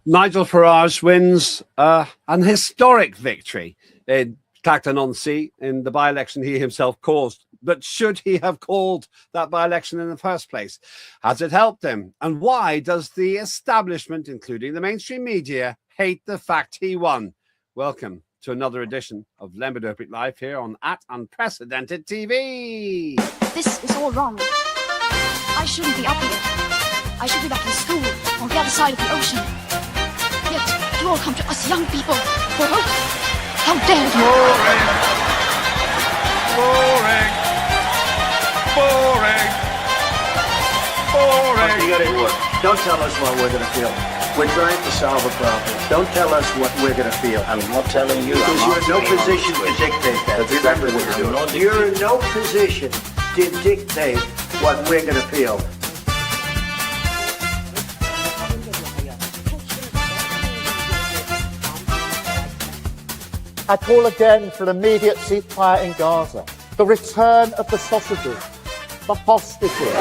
Nigel Farage wins an historic victory in Clacton-on-Sea in the by-election he himself caused. But should he have called that by-election in the first place? Has it helped him? And why does the establishment, including the mainstream media, hate the fact he won? Welcome to another edition of Lembit Öpik Live here on @Unprecedented TV. This is all wrong. I shouldn't be up here. I should be back in school on the other side of the ocean. Yet you all come to us young people for hope. How dare you! Boring. Boring. Boring. You gotta work. Don't tell us what we're gonna feel. We're trying to solve a problem. Don't tell us what we're gonna feel. I'm not telling you. Because you're in no position to dictate that. That's exactly what you're doing. You're in no position to dictate what we're gonna feel. I call again for an immediate ceasefire in Gaza, the return of the sausages, the hostages.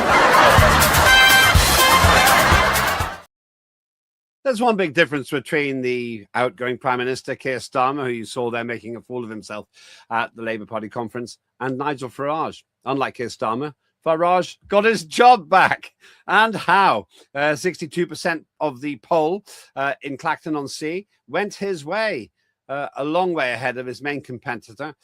There's one big difference between the outgoing Prime Minister, Keir Starmer, who you saw there making a fool of himself at the Labour Party conference, and Nigel Farage. Unlike Keir Starmer, Farage got his job back. And how? 62% of the poll in Clacton-on-Sea went his way. A long way ahead of his main competitor,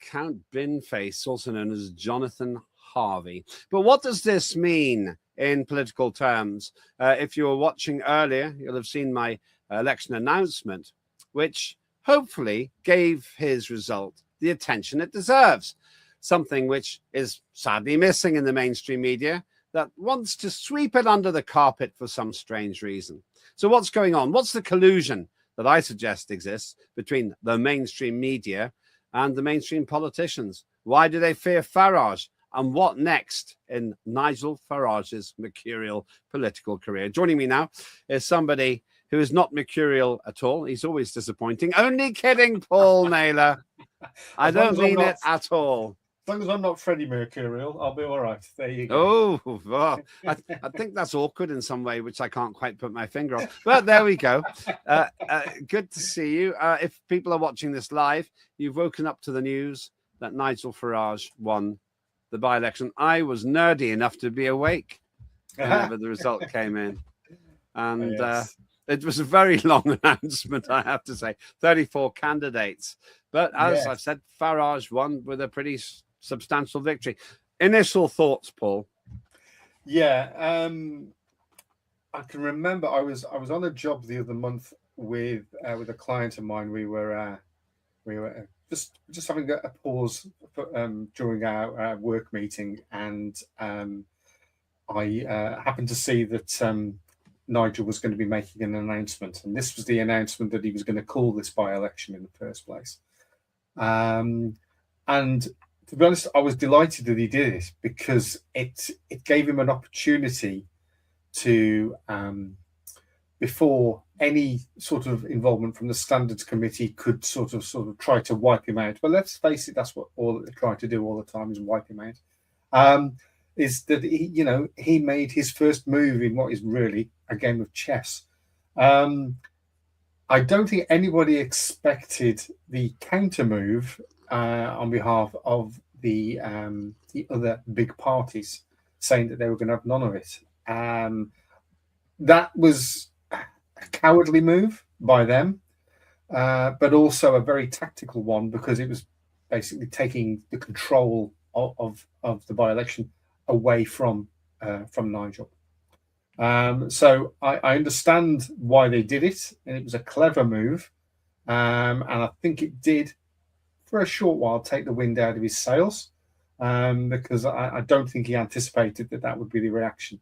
Count Binface, also known as Jonathan Harvey. But what does this mean in political terms? If you were watching earlier, you'll have seen my election announcement, which hopefully gave his result the attention it deserves. Something which is sadly missing in the mainstream media that wants to sweep it under the carpet for some strange reason. So what's going on? What's the collusion that I suggest exists between the mainstream media and the mainstream politicians? Why do they fear Farage? And what next in Nigel Farage's mercurial political career? Joining me now is somebody who is not mercurial at all. He's always disappointing. Only kidding, Paul Naylor. I don't mean it at all. As long as I'm not Freddie Mercurial, I'll be all right. There you go. Oh, well, I think that's awkward in some way, which I can't quite put my finger on. But there we go. Good to see you. If people are watching this live, you've woken up to the news that Nigel Farage won the by-election. I was nerdy enough to be awake whenever the result came in. And yes. It was a very long announcement, I have to say. 34 candidates. But as I've said, Farage won with a pretty substantial victory. Initial thoughts, Paul? Yeah, I can remember I was on a job the other month with a client of mine. We were just having a pause during our work meeting, and I happened to see that Nigel was going to be making an announcement, and this was the announcement that he was going to call this by-election in the first place. And to be honest, I was delighted that he did it because it gave him an opportunity to, before any sort of involvement from the Standards Committee could sort of try to wipe him out. But let's face it, that's what all they try to do all the time is wipe him out. Is that he made his first move in what is really a game of chess. I don't think anybody expected the counter move on behalf of the other big parties, saying that they were going to have none of it. That was a cowardly move by them, but also a very tactical one because it was basically taking the control of the by-election away from Nigel. So I understand why they did it, and it was a clever move, and I think it did, for a short while, take the wind out of his sails, because I don't think he anticipated that would be the reaction.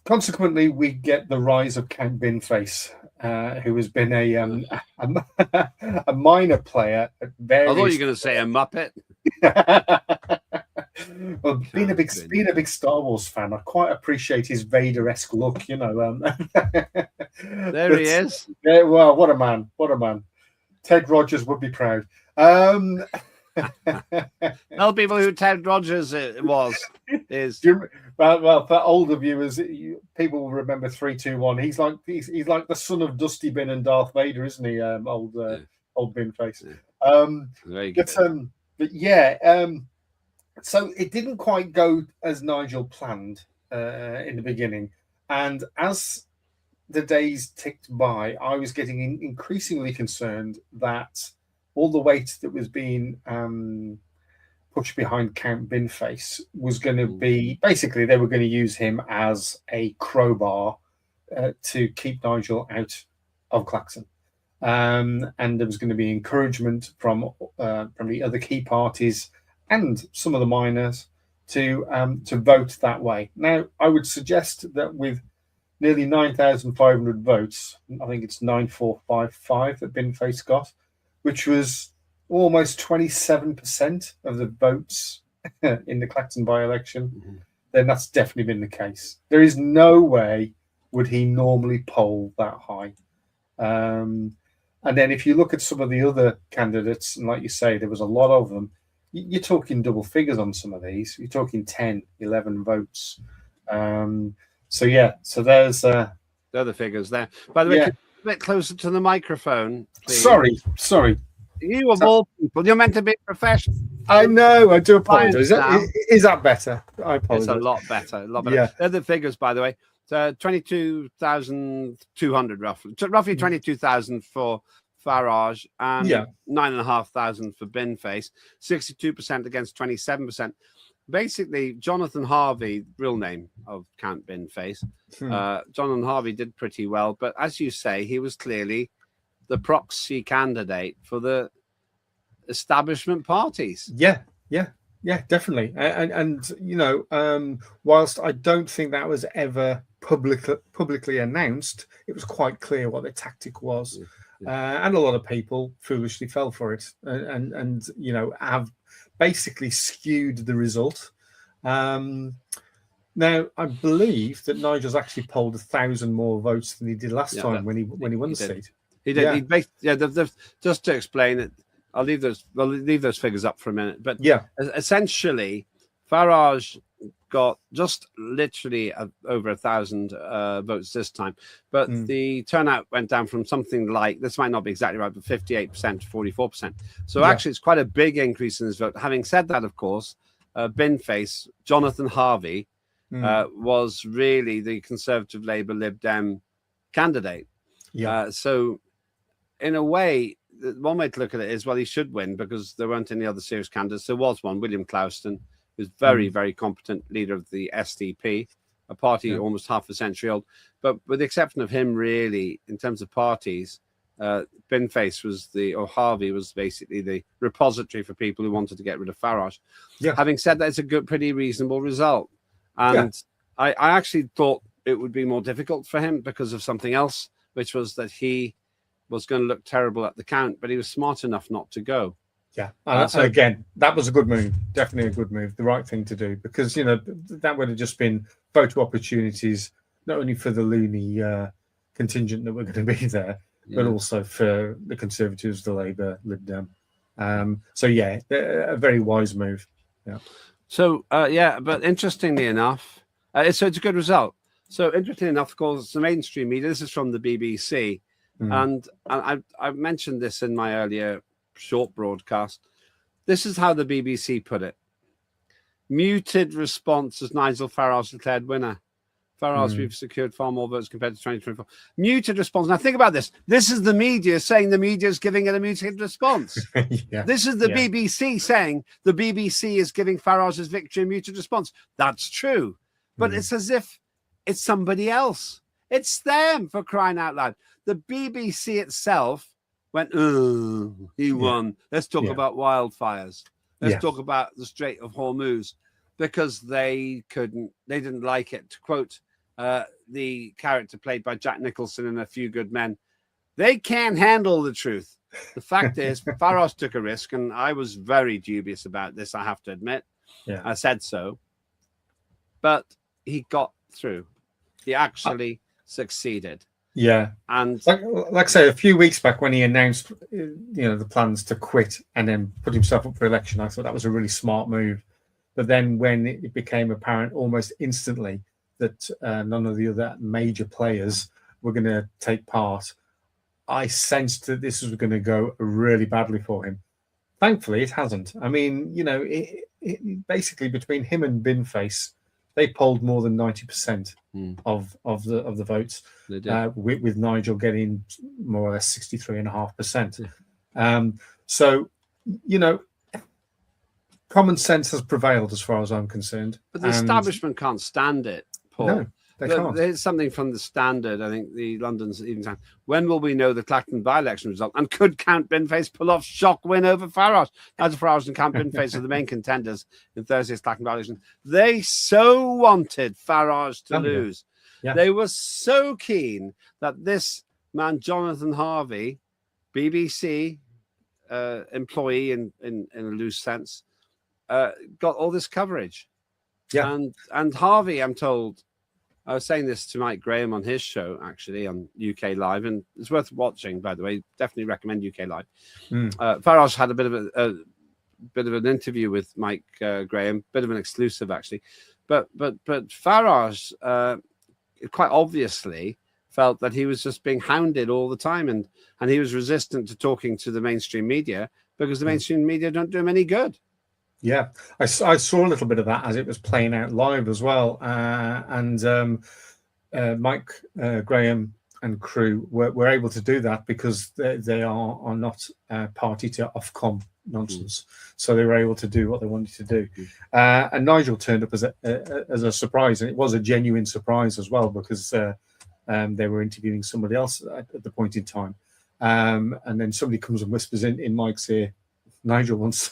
Consequently, we get the rise of Count Binface, who has been a minor player at various... I thought you were going to say a Muppet. Well, being a big Star Wars fan, I quite appreciate his Vader-esque look, There he is. Yeah, well, what a man. Ted Rogers would be proud. Tell people who Ted Rogers is. Well, for older viewers, people will remember 3-2-1. He's like the son of Dusty Bin and Darth Vader, isn't he? Old Bin face. Yeah. Very good. But yeah, so it didn't quite go as Nigel planned in the beginning, and as the days ticked by, I was getting increasingly concerned that all the weight that was being pushed behind Count Binface was going to be, basically they were going to use him as a crowbar to keep Nigel out of Claxon. And there was going to be encouragement from the other key parties and some of the miners to vote that way. Now, I would suggest that with nearly 9,500 votes, I think it's 9,455 that Binface got, which was almost 27% of the votes in the Clacton by-election, then that's definitely been the case. There is no way would he normally poll that high. And then if you look at some of the other candidates, and like you say, there was a lot of them, you're talking double figures on some of these. You're talking 10, 11 votes. So there's the other figures there. By the way, can you a bit closer to the microphone, please? Sorry. You of all people, you're meant to be professional. I know. I do apologize. Is that better? I apologize. It's a lot better. Yeah. The other figures, by the way, 22,200 roughly 22,000 for Farage and 9,500 for Binface, 62% against 27%. Basically, Jonathan Harvey, real name of Count Binface, Jonathan Harvey did pretty well, but as you say, he was clearly the proxy candidate for the establishment parties. Yeah, definitely. And you know, whilst I don't think that was ever publicly announced, it was quite clear what the tactic was. And a lot of people foolishly fell for it and you know, have basically skewed the result. Now, I believe that Nigel's actually polled 1,000 more votes than he did last time when he won the seat. He did. Just to explain it, I'll leave those figures up for a minute. But essentially, Farage got just literally over 1,000 votes this time, but the turnout went down from something like, this might not be exactly right, but 58% to 44%. So actually, it's quite a big increase in his vote. Having said that, of course, Binface, Jonathan Harvey, was really the Conservative Labour Lib Dem candidate. So in a way, one way to look at it is, well, he should win because there weren't any other serious candidates. There was one, William Clouston, who's very, very competent leader of the SDP, a party almost half a century old. But with the exception of him, really, in terms of parties, Binface Harvey was basically the repository for people who wanted to get rid of Farage. Having said that, it's a pretty reasonable result. And I actually thought it would be more difficult for him because of something else, which was that he was going to look terrible at the count, but he was smart enough not to go. So again, that was a good move. Definitely a good move. The right thing to do, because, you know, that would have just been photo opportunities, not only for the loony contingent that were going to be there, but also for the Conservatives, the Labour, Lib Dem. So a very wise move. So but interestingly enough, so it's a good result. So interestingly enough, of course, the mainstream media, this is from the BBC, and I've mentioned this in my earlier short broadcast. This is how the BBC put it: muted response as Nigel Farage declared winner. Farage, we've secured far more votes compared to 2024. Muted response. Now think about this. This is the media saying the media is giving it a muted response. This is the BBC saying the BBC is giving Farage's victory a muted response. That's true. But it's as if it's somebody else. It's them, for crying out loud. The BBC itself went, he won. Let's talk about wildfires. Let's talk about the Strait of Hormuz, because they didn't like it. To quote the character played by Jack Nicholson in A Few Good Men, they can't handle the truth. The fact is, Farage took a risk, and I was very dubious about this, I have to admit. I said so. But he got through. He actually succeeded. Yeah. And Like I say, a few weeks back when he announced, the plans to quit and then put himself up for election, I thought that was a really smart move. But then when it became apparent almost instantly that none of the other major players were going to take part, I sensed that this was going to go really badly for him. Thankfully, it hasn't. I mean, basically between him and Binface, they polled more than 90% of the votes, with Nigel getting more or less 63.5%. So, common sense has prevailed as far as I'm concerned. But the establishment can't stand it, Paul. No, they can't. There's something from the Standard, I think the London's Evening Times. When will we know the Clacton by-election result? And could Count Binface pull off shock win over Farage? Nigel Farage and Count Binface are the main contenders in Thursday's Clacton by-election. They so wanted Farage to lose. Yeah. They were so keen that this man, Jonathan Harvey, BBC employee in a loose sense, got all this coverage. Yeah. And Harvey, I'm told, I was saying this to Mike Graham on his show, actually, on UK Live, and it's worth watching, by the way. Definitely recommend UK Live. Farage had a bit of an interview with Mike Graham, bit of an exclusive, actually. But Farage quite obviously felt that he was just being hounded all the time, and he was resistant to talking to the mainstream media because the mainstream media don't do him any good. Yeah, I saw a little bit of that as it was playing out live as well. And Mike Graham and crew were able to do that because they are not party to Ofcom nonsense. So they were able to do what they wanted to do. And Nigel turned up as a surprise. And it was a genuine surprise as well because they were interviewing somebody else at the point in time. And then somebody comes and whispers in Mike's ear, Nigel wants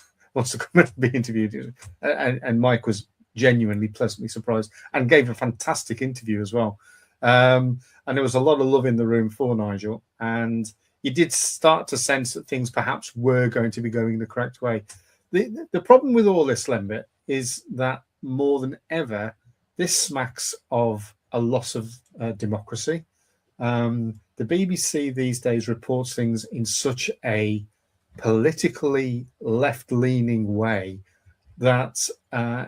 to come and be interviewed. And Mike was genuinely pleasantly surprised and gave a fantastic interview as well. And there was a lot of love in the room for Nigel. And you did start to sense that things perhaps were going to be going the correct way. The problem with all this, Lembit, is that more than ever, this smacks of a loss of democracy. The BBC these days reports things in such a politically left-leaning way that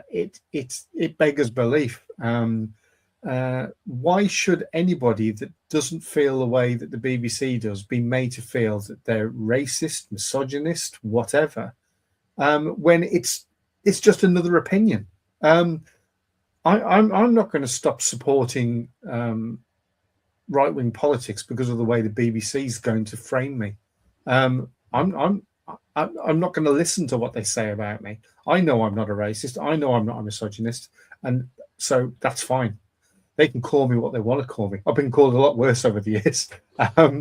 it beggars belief. Why should anybody that doesn't feel the way that the BBC does be made to feel that they're racist, misogynist, whatever, when it's just another opinion? I'm not going to stop supporting right-wing politics because of the way the BBC is going to frame me. I'm not going to listen to what they say about me. I know I'm not a racist. I know I'm not a misogynist, and so that's fine. They can call me what they want to call me. I've been called a lot worse over the years. I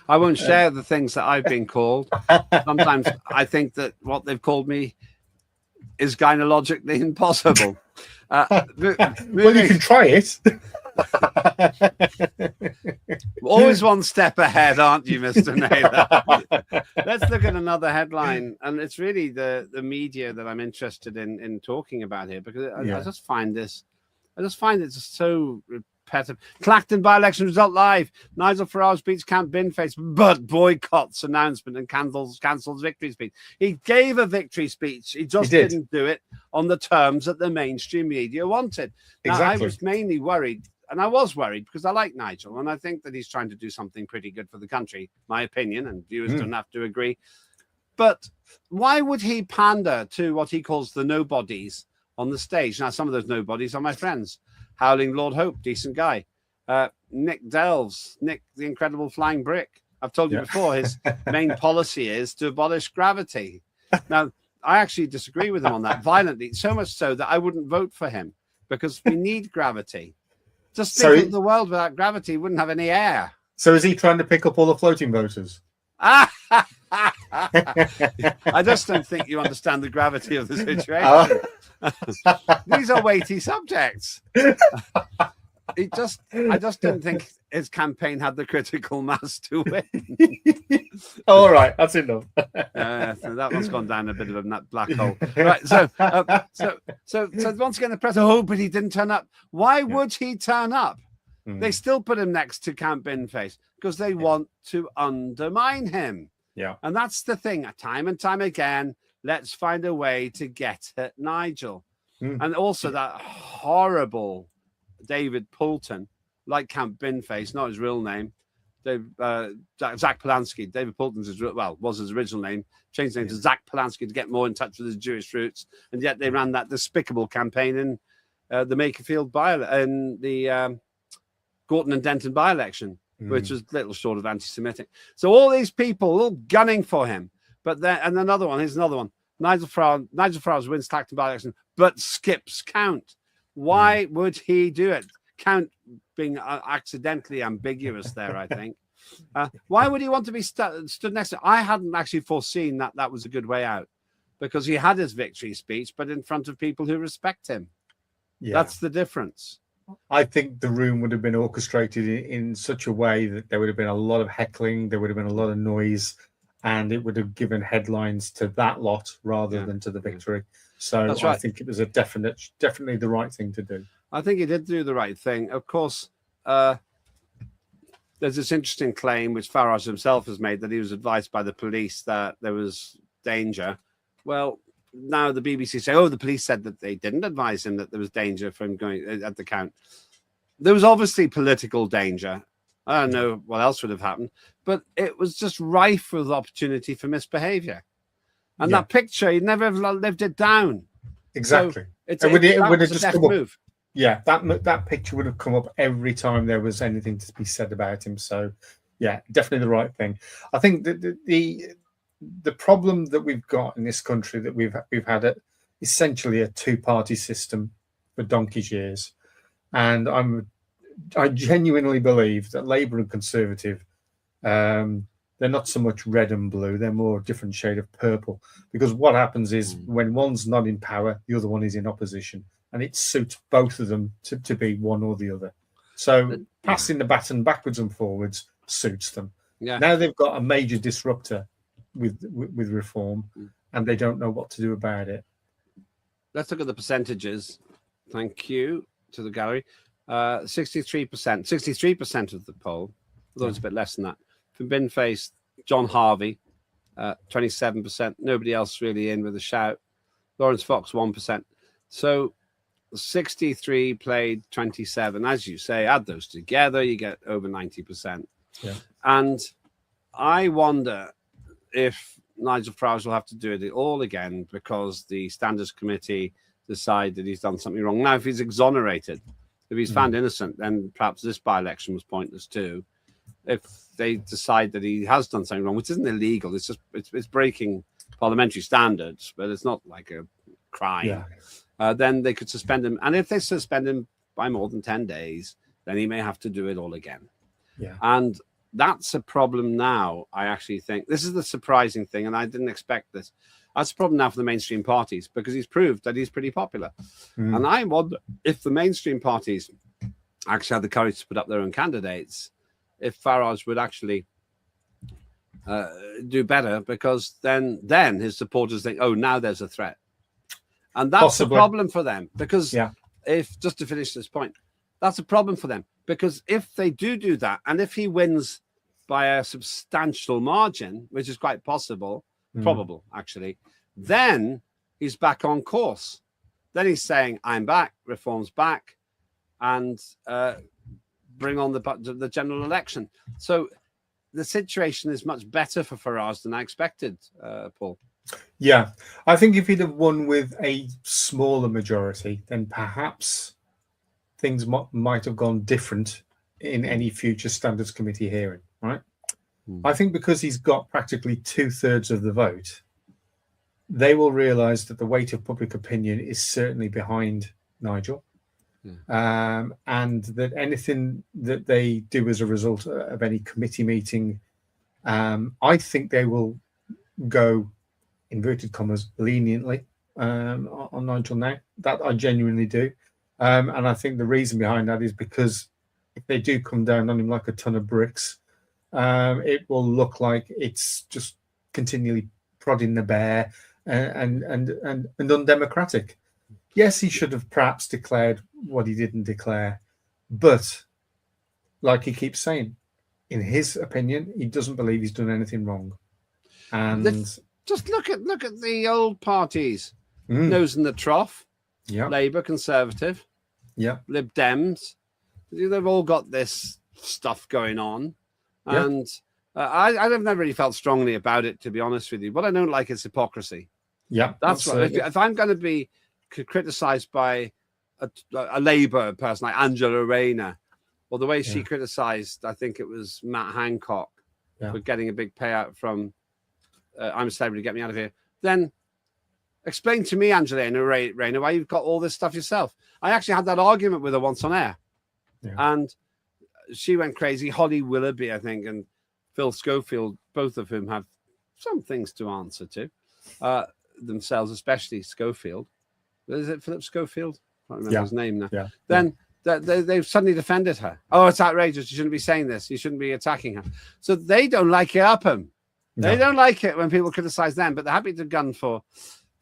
won't share the things that I've been called. Sometimes I think that what they've called me is gynecologically impossible. Well, you can try it. Always one step ahead, aren't you, Mr. Naylor? Let's look at another headline, and it's really the media that I'm interested in talking about here, because I just find it just so repetitive. Clacton by-election result live. Nigel Farage beats Count Binface, but boycotts announcement and cancels victory speech. He gave a victory speech. He just didn't do it on the terms that the mainstream media wanted. Now, exactly. I was mainly worried, and I was worried because I like Nigel, and I think that he's trying to do something pretty good for the country, my opinion, and viewers don't have to agree. But why would he pander to what he calls the nobodies on the stage? Now, some of those nobodies are my friends. Howling Lord Hope, decent guy. Nick Delves, Nick the Incredible Flying Brick. I've told you before, his main policy is to abolish gravity. Now, I actually disagree with him on that violently, so much so that I wouldn't vote for him because we need gravity. Just think of the world without gravity, wouldn't have any air. So is he trying to pick up all the floating voters? I just don't think you understand the gravity of the situation. These are weighty subjects. I just don't think his campaign had the critical mass to win. All right, that's enough. So that one's gone down a bit of a black hole. Right. So once again, the press. Oh, but he didn't turn up. Why would he turn up? They still put him next to Count Binface because they want to undermine him. Yeah. And that's the thing. Time and time again, let's find a way to get at Nigel. And also that horrible David Poulton, like Count Binface, not his real name. Zach Polanski. David Poulton's was his original name. Changed his name to Zach Polanski to get more in touch with his Jewish roots. And yet they ran that despicable campaign in the Makerfield in the Gorton and Denton by-election, which was little short of anti-Semitic. So all these people all gunning for him. But then, and another one, here's another one. Nigel Farage wins Clacton by-election, but skips Count. Why would he do it? Count being accidentally ambiguous there, I think. Why would he want to be stood next to him? I hadn't actually foreseen that was a good way out, because he had his victory speech, but in front of people who respect him. Yeah. That's the difference. I think the room would have been orchestrated in such a way that there would have been a lot of heckling, there would have been a lot of noise, and it would have given headlines to that lot rather than to the victory. So right. I think it was definitely the right thing to do. I think he did do the right thing. Of course, there's this interesting claim which Farage himself has made, that he was advised by the police that there was danger. Well, now the BBC say, the police said that they didn't advise him that there was danger from going at the count. There was obviously political danger. I don't know what else would have happened, but it was just rife with opportunity for misbehavior. And that picture, he never have lived it down. Exactly. So it would have just come up. Yeah, that picture would have come up every time there was anything to be said about him. So, yeah, definitely the right thing. I think that the problem that we've got in this country, that we've had essentially a two-party system for donkey's years, and I genuinely believe that Labour and Conservative, they're not so much red and blue, they're more a different shade of purple. Because what happens is when one's not in power, the other one is in opposition. And it suits both of them to be one or the other. So passing the baton backwards and forwards suits them. Yeah. Now they've got a major disruptor with reform, and they don't know what to do about it. Let's look at the percentages. Thank you to the gallery. 63% of the poll, although it's a bit less than that. From Binface, John Harvey, 27%. Nobody else really in with a shout. Lawrence Fox, 1%. So 63 played 27. As you say, add those together, you get over 90%. Yeah. And I wonder if Nigel Farage will have to do it all again because the Standards Committee decide that he's done something wrong. Now, if he's exonerated, if he's found innocent, then perhaps this by-election was pointless too. If they decide that he has done something wrong, which isn't illegal, it's just it's breaking parliamentary standards, but it's not like a crime. Yeah. Then they could suspend him. And if they suspend him by more than 10 days, then he may have to do it all again. Yeah. And that's a problem now, I actually think. This is the surprising thing, and I didn't expect this. That's a problem now for the mainstream parties, because he's proved that he's pretty popular. And I wonder if the mainstream parties actually had the courage to put up their own candidates, if Farage would actually do better, because then his supporters think, now there's a threat. And that's a problem for them, because just to finish this point, that's a problem for them, because if they do that, and if he wins by a substantial margin, which is quite probable actually, then he's back on course. Then he's saying, I'm back, reform's back, and bring on the general election. So the situation is much better for Farage than I expected, Paul. Yeah, I think if he'd have won with a smaller majority, then perhaps things might have gone different in any future Standards Committee hearing, right? I think because he's got practically 2/3 of the vote, they will realise that the weight of public opinion is certainly behind Nigel, and that anything that they do as a result of any committee meeting, I think they will go, inverted commas, leniently on Nigel now. That I genuinely do. And I think the reason behind that is because if they do come down on him like a ton of bricks, it will look like it's just continually prodding the bear and undemocratic. Yes, he should have perhaps declared what he didn't declare, but like he keeps saying, in his opinion, he doesn't believe he's done anything wrong. And just look at the old parties, Mm. nose in the trough. yeah, Labour, Conservative, yeah, Lib Dems. They've all got this stuff going on, Yeah. and I've never really felt strongly about it, to be honest with you. What I don't like is hypocrisy. yeah. That's what. absolutely. If I'm going to be criticised by a Labour person like Angela Rayner, or the way she Yeah. criticised, I think it was Matt Hancock, Yeah. for getting a big payout from I'm a Celebrity, Get Me Out of Here, then explain to me, Angelina Rayner, why you've got all this stuff yourself. I actually had that argument with her once on air, Yeah. and she went crazy. Holly Willoughby, I think, and Phil Schofield, both of whom have some things to answer to themselves, especially Schofield. Is it Philip Schofield? I can't remember Yeah. his name now. Yeah. Then they've suddenly defended her. Oh, it's outrageous. You shouldn't be saying this. You shouldn't be attacking her. So they don't like it, Upham. They No. don't like it when people criticize them, but they're happy to gun for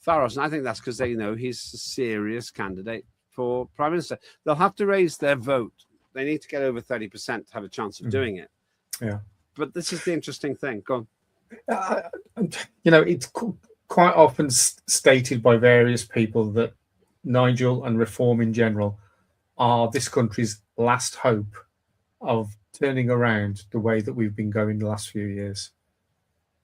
Farage. And I think that's because they know he's a serious candidate for Prime Minister. They'll have to raise their vote. They need to get over 30% to have a chance of doing it. Yeah. But this is the interesting thing. Go on. It's quite often stated by various people that Nigel and reform in general are this country's last hope of turning around the way that we've been going the last few years.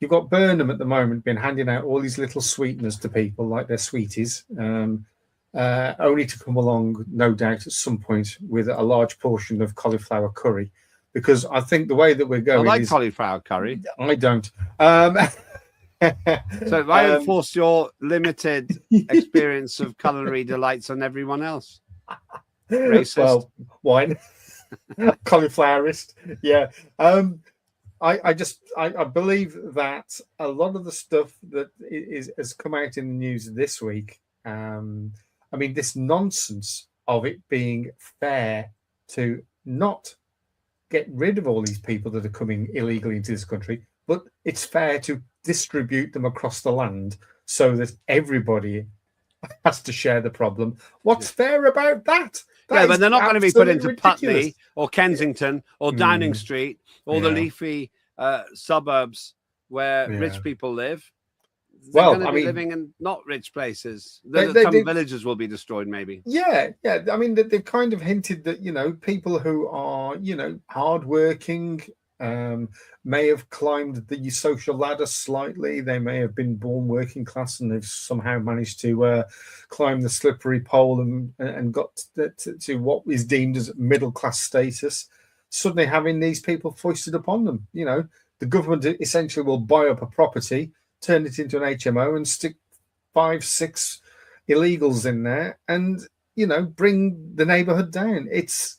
You've got Burnham at the moment been handing out all these little sweeteners to people like their sweeties, only to come along, no doubt, at some point with a large portion of cauliflower curry. Because I think the way that we're I going like is... cauliflower curry. I don't. So if I enforce your limited experience of culinary delights on everyone else, racist. Well, wine, cauliflowerist, yeah. I believe that a lot of the stuff that has come out in the news this week. This nonsense of it being fair to not get rid of all these people that are coming illegally into this country, but it's fair to distribute them across the land so that everybody has to share the problem. What's fair about that? Yeah, but they're not going to be put into ridiculous. Putney or Kensington or Downing Street or the leafy suburbs where rich people live. They're going to be living in not rich places. Some villages will be destroyed, maybe. Yeah. They've kind of hinted that, people who are, hardworking may have climbed the social ladder slightly. They may have been born working class and they've somehow managed to climb the slippery pole and got to what is deemed as middle class status. Suddenly having these people foisted upon them. The government essentially will buy up a property, turn it into an HMO and stick 5-6 illegals in there and, bring the neighborhood down. It's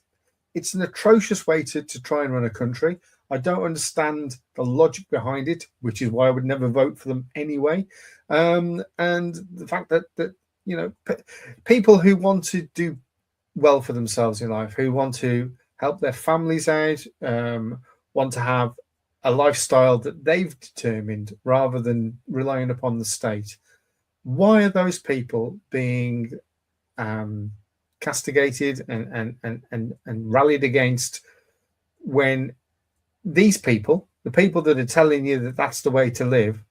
an atrocious way to try and run a country. I don't understand the logic behind it, which is why I would never vote for them anyway. And the fact that people who want to do well for themselves in life, who want to help their families out, want to have a lifestyle that they've determined rather than relying upon the state. Why are those people being castigated and rallied against when these people, the people that are telling you that that's the way to live,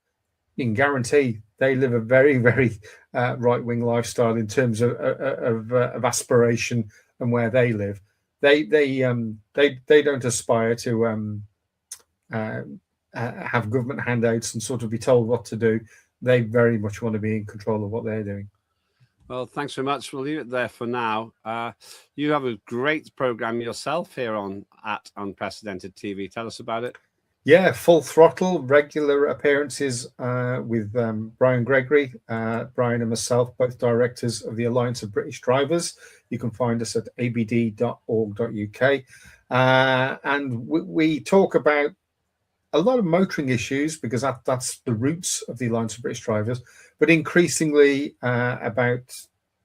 you can guarantee they live a very, very right-wing lifestyle in terms of aspiration and where they live. They don't aspire to have government handouts and sort of be told what to do. They very much want to be in control of what they're doing. Well, thanks very much. We'll leave it there for now. You have a great program yourself here at Unprecedented TV. Tell us about it. Yeah, full throttle, regular appearances with Brian Gregory. Brian and myself, both directors of the Alliance of British Drivers. You can find us at abd.org.uk. And we talk about a lot of motoring issues because that's the roots of the Alliance of British Drivers, but increasingly about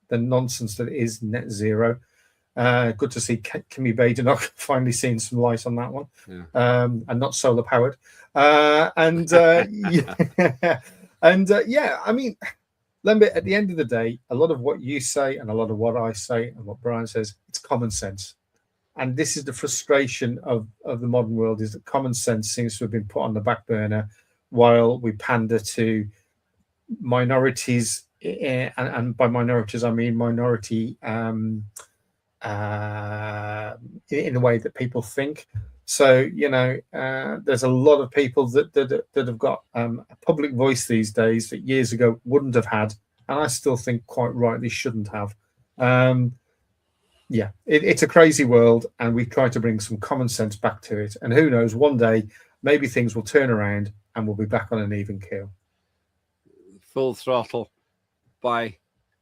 the nonsense that is net zero. Good to see Kimmy Badenoch finally seeing some light on that one, and not solar powered. Lembit, at the end of the day, a lot of what you say and a lot of what I say and what Brian says, it's common sense. And this is the frustration of the modern world, is that common sense seems to have been put on the back burner while we pander to minorities, and by minorities I mean minority in the way that people think. So, there's a lot of people that have got a public voice these days that years ago wouldn't have had, and I still think quite rightly shouldn't have. It's a crazy world, and we try to bring some common sense back to it. And who knows, one day maybe things will turn around and we'll be back on an even keel. Full Throttle by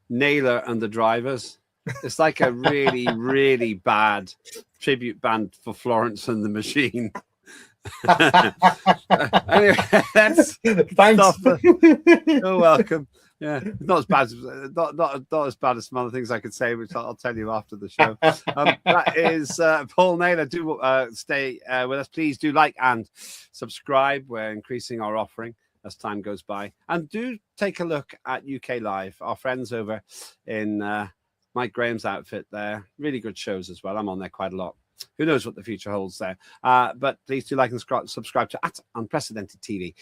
Naylor and the Drivers. It's like a really, really bad tribute band for Florence and the Machine. Anyway, that's thanks. You're welcome. Yeah, not as bad as bad as some other things I could say, which I'll tell you after the show. That is Paul Naylor. Do stay with us. Please do like and subscribe. We're increasing our offering as time goes by, and do take a look at UK Live. Our friends over in Mike Graham's outfit there. Really good shows as well. I'm on there quite a lot. Who knows what the future holds there? But please do like and subscribe to @Unprecedented TV,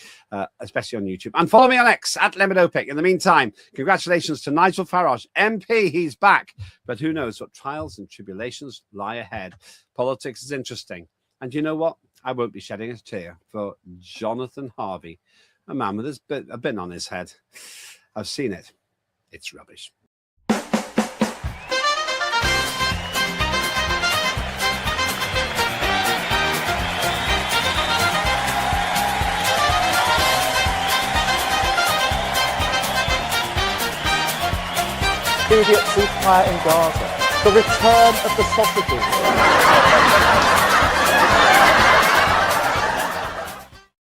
especially on YouTube. And follow me on X @Lembit Öpik. In the meantime, congratulations to Nigel Farage, MP. He's back. But who knows what trials and tribulations lie ahead? Politics is interesting. And you know what? I won't be shedding a tear for Jonathan Harvey, a man with a bin on his head. I've seen it. It's rubbish. Immediate ceasefire in Gaza. The return of the sausages.